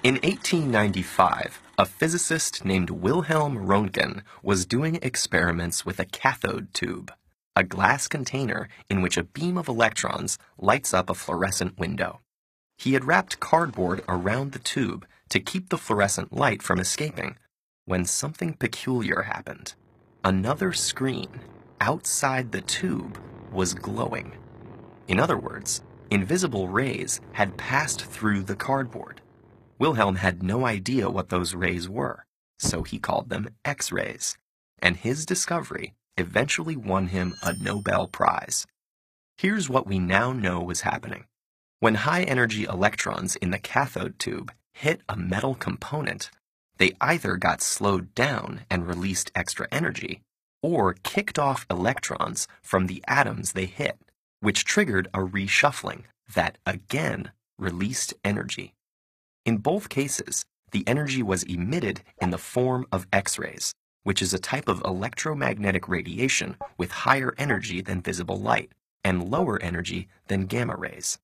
In 1895, a physicist named Wilhelm Röntgen was doing experiments with a cathode tube, a glass container in which a beam of electrons lights up a fluorescent window. He had wrapped cardboard around the tube to keep the fluorescent light from escaping, when something peculiar happened. Another screen outside the tube was glowing. In other words, invisible rays had passed through the cardboard. Wilhelm had no idea what those rays were, so he called them X-rays, and his discovery eventually won him a Nobel Prize. Here's what we now know was happening. When high-energy electrons in the cathode tube hit a metal component, they either got slowed down and released extra energy, or kicked off electrons from the atoms they hit, which triggered a reshuffling that, again, released energy. In both cases, the energy was emitted in the form of X-rays, which is a type of electromagnetic radiation with higher energy than visible light and lower energy than gamma rays.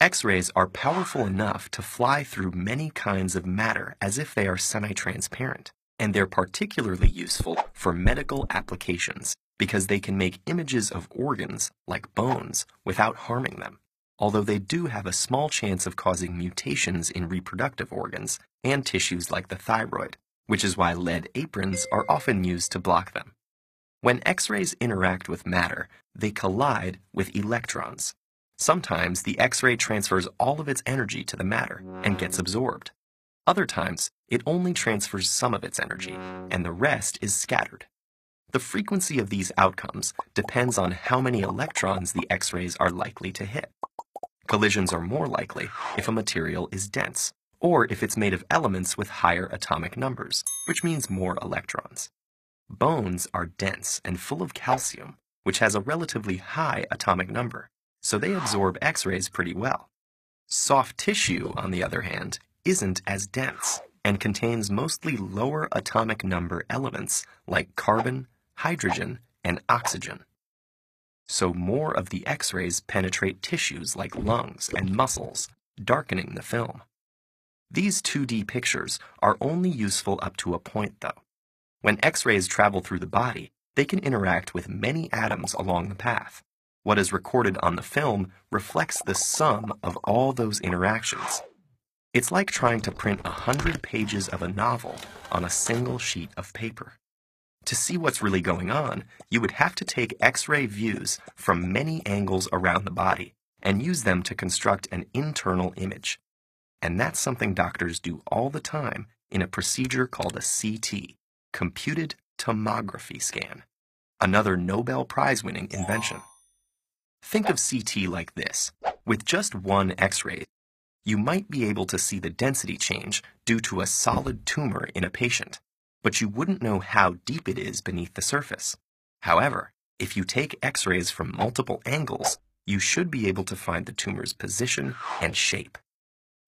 X-rays are powerful enough to fly through many kinds of matter as if they are semi-transparent, and they're particularly useful for medical applications because they can make images of organs, like bones, without harming them, although they do have a small chance of causing mutations in reproductive organs and tissues like the thyroid, which is why lead aprons are often used to block them. When X-rays interact with matter, they collide with electrons. Sometimes the X-ray transfers all of its energy to the matter and gets absorbed. Other times, it only transfers some of its energy, and the rest is scattered. The frequency of these outcomes depends on how many electrons the X-rays are likely to hit. Collisions are more likely if a material is dense, or if it's made of elements with higher atomic numbers, which means more electrons. Bones are dense and full of calcium, which has a relatively high atomic number, so they absorb X-rays pretty well. Soft tissue, on the other hand, isn't as dense and contains mostly lower atomic number elements like carbon, hydrogen, and oxygen. So more of the X-rays penetrate tissues like lungs and muscles, darkening the film. These 2D pictures are only useful up to a point, though. When X-rays travel through the body, they can interact with many atoms along the path. What is recorded on the film reflects the sum of all those interactions. It's like trying to print 100 pages of a novel on a single sheet of paper. To see what's really going on, you would have to take X-ray views from many angles around the body and use them to construct an internal image. And that's something doctors do all the time in a procedure called a CT, computed tomography scan, another Nobel Prize-winning invention. Think of CT like this. With just one X-ray, you might be able to see the density change due to a solid tumor in a patient, but you wouldn't know how deep it is beneath the surface. However, if you take X-rays from multiple angles, you should be able to find the tumor's position and shape.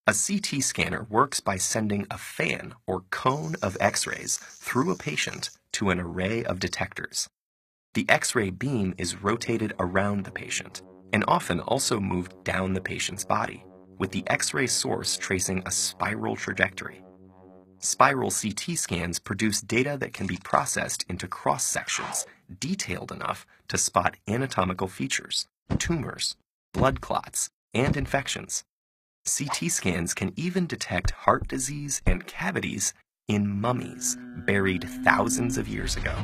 A CT scanner works by sending a fan or cone of X-rays through a patient to an array of detectors. The X-ray beam is rotated around the patient and often also moved down the patient's body, with the X-ray source tracing a spiral trajectory. Spiral CT scans produce data that can be processed into cross-sections detailed enough to spot anatomical features, tumors, blood clots, and infections. CT scans can even detect heart disease and cavities in mummies buried thousands of years ago.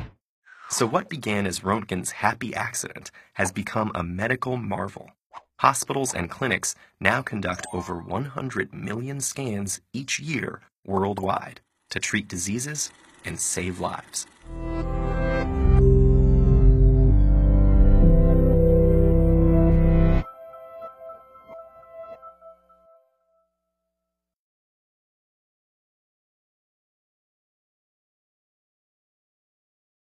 So what began as Röntgen's happy accident has become a medical marvel. Hospitals and clinics now conduct over 100 million scans each year worldwide to treat diseases and save lives.